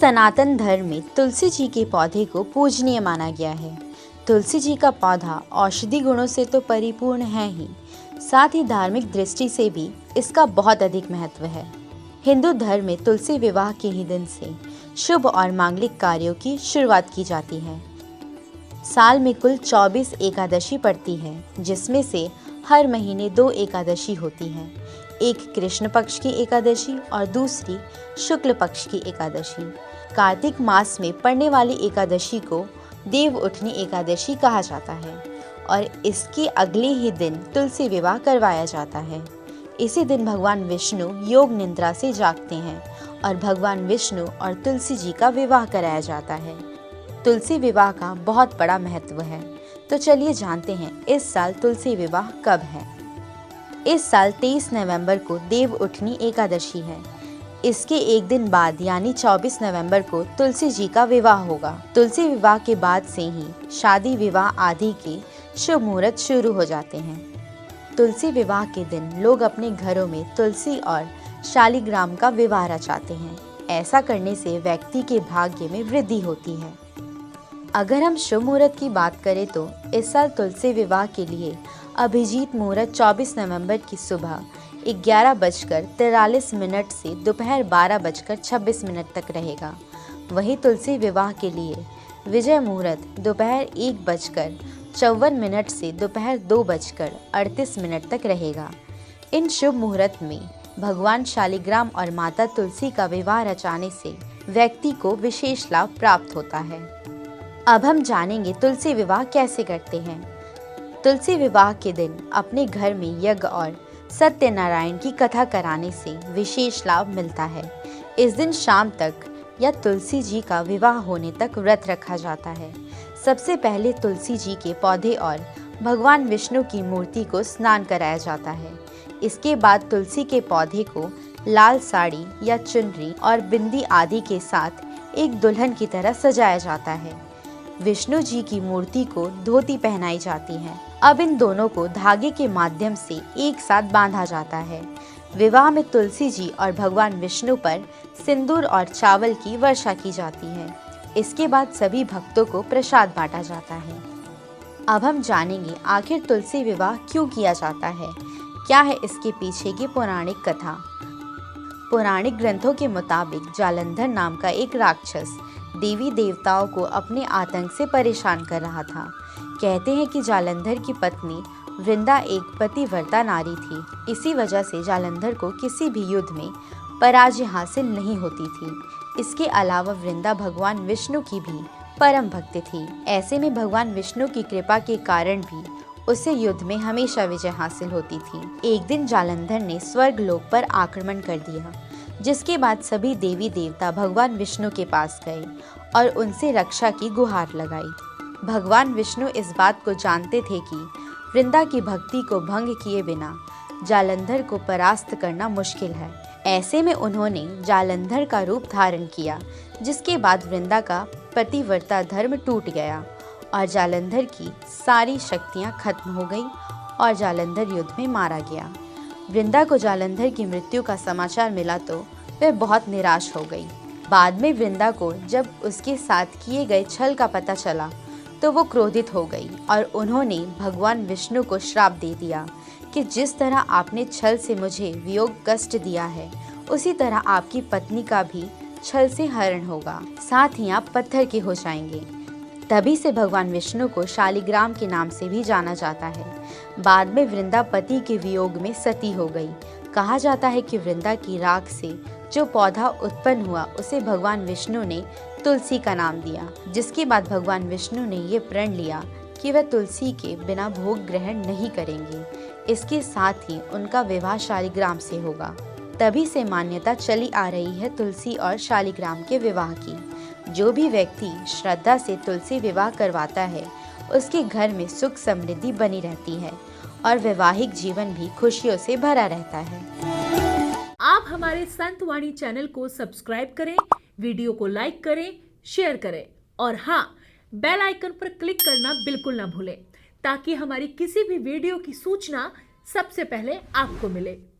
सनातन धर्म में तुलसी जी के पौधे को पूजनीय माना गया है। तुलसी जी का पौधा औषधि गुणों से तो परिपूर्ण है ही, साथ ही धार्मिक दृष्टि से भी इसका बहुत अधिक महत्व है। हिंदू धर्म में तुलसी विवाह के ही दिन से शुभ और मांगलिक कार्यों की शुरुआत की जाती है। साल में कुल 24 एकादशी पड़ती है, जिसमें से हर महीने 2 एकादशी होती हैं। एक कृष्ण पक्ष की एकादशी और दूसरी शुक्ल पक्ष की एकादशी। कार्तिक मास में पड़ने वाली एकादशी को देव उठनी एकादशी कहा जाता है और इसके अगले ही दिन तुलसी विवाह करवाया जाता है। इसी दिन भगवान विष्णु योग निद्रा से जागते हैं और भगवान विष्णु और तुलसी जी का विवाह कराया जाता है। तुलसी विवाह का बहुत बड़ा महत्व है, तो चलिए जानते हैं इस साल तुलसी विवाह कब है। इस साल 23 नवंबर को देव उठनी एकादशी है। इसके एक दिन बाद यानी 24 नवंबर को तुलसी जी का विवाह होगा। तुलसी विवाह के बाद से ही शादी विवाह आदि के शुभ मुहूर्त शुरू हो जाते हैं। तुलसी विवाह के दिन लोग अपने घरों में तुलसी और शालिग्राम का विवाह रचाते हैं। ऐसा करने से व्यक्ति के भाग्य में वृद्धि होती है। अगर हम शुभ मुहूर्त की बात करें तो इस साल तुलसी विवाह के लिए अभिजीत मुहूर्त 24 नवंबर की सुबह 11:43 से दोपहर 12:26 तक रहेगा। वहीं तुलसी विवाह के लिए विजय मुहूर्त दोपहर 1:54 से दोपहर 2:38 तक रहेगा। इन शुभ मुहूर्त में भगवान शालिग्राम और माता तुलसी का विवाह रचाने से व्यक्ति को विशेष लाभ प्राप्त होता है। अब हम जानेंगे तुलसी विवाह कैसे करते हैं। तुलसी विवाह के दिन अपने घर में यज्ञ और सत्यनारायण की कथा कराने से विशेष लाभ मिलता है। इस दिन शाम तक या तुलसी जी का विवाह होने तक व्रत रखा जाता है। सबसे पहले तुलसी जी के पौधे और भगवान विष्णु की मूर्ति को स्नान कराया जाता है। इसके बाद तुलसी के पौधे को लाल साड़ी या चुनरी और बिंदी आदि के साथ एक दुल्हन की तरह सजाया जाता है। विष्णु जी की मूर्ति को धोती पहनाई जाती है। अब इन दोनों को धागे के माध्यम से एक साथ बांधा जाता है। विवाह में तुलसी जी और भगवान विष्णु पर सिंदूर और चावल की वर्षा की जाती है। इसके बाद सभी भक्तों को प्रसाद बांटा जाता है। अब हम जानेंगे आखिर तुलसी विवाह क्यों किया जाता है, क्या है इसके पीछे की पौराणिक कथा। पौराणिक ग्रंथों के मुताबिक जालंधर नाम का एक राक्षस देवी देवताओं को अपने आतंक से परेशान कर रहा था। कहते हैं कि जालंधर की पत्नी वृंदा एक पतिव्रता नारी थी। इसी वजह से जालंधर को किसी भी युद्ध में पराजय हासिल नहीं होती थी। इसके अलावा वृंदा भगवान विष्णु की भी परम भक्त थी। ऐसे में भगवान विष्णु की कृपा के कारण भी उसे युद्ध में हमेशा विजय हासिल होती थी। एक दिन जालंधर ने स्वर्ग लोक पर आक्रमण कर दिया, जिसके बाद सभी देवी देवता भगवान विष्णु के पास गए और उनसे रक्षा की गुहार लगाई। भगवान विष्णु इस बात को जानते थे कि वृंदा की भक्ति को भंग किए बिना जालंधर को परास्त करना मुश्किल है। ऐसे में उन्होंने जालंधर का रूप धारण किया, जिसके बाद वृंदा का पतिव्रता धर्म टूट गया और जालंधर की सारी शक्तियां खत्म हो गई और जालंधर युद्ध में मारा गया। वृंदा को जालंधर की मृत्यु का समाचार मिला तो वह बहुत निराश हो गई। बाद में वृंदा को जब उसके साथ किए गए छल का पता चला तो वो क्रोधित हो गई और उन्होंने भगवान विष्णु को श्राप दे दिया कि जिस तरह आपने छल से मुझे वियोग कष्ट दिया है, उसी तरह आपकी पत्नी का भी छल से हरण होगा, साथ ही आप पत्थर के हो जाएंगे। तभी से भगवान विष्णु को शालिग्राम के नाम से भी जाना जाता है। बाद में वृंदा पति के वियोग में सती हो गई। कहा जाता है कि वृंदा की राख से जो पौधा उत्पन्न हुआ उसे भगवान विष्णु ने तुलसी का नाम दिया, जिसके बाद भगवान विष्णु ने ये प्रण लिया कि वह तुलसी के बिना भोग ग्रहण नहीं करेंगे। इसके साथ ही उनका विवाह शालिग्राम से होगा। तभी से मान्यता चली आ रही है तुलसी और शालिग्राम के विवाह की। जो भी व्यक्ति श्रद्धा से तुलसी विवाह करवाता है, उसके घर में सुख समृद्धि बनी रहती है और वैवाहिक जीवन भी खुशियों से भरा रहता है। आप हमारे संत वाणी चैनल को सब्सक्राइब करें, वीडियो को लाइक करें, शेयर करें और हाँ, बेल आइकन पर क्लिक करना बिल्कुल ना भूलें, ताकि हमारी किसी भी वीडियो की सूचना सबसे पहले आपको मिले।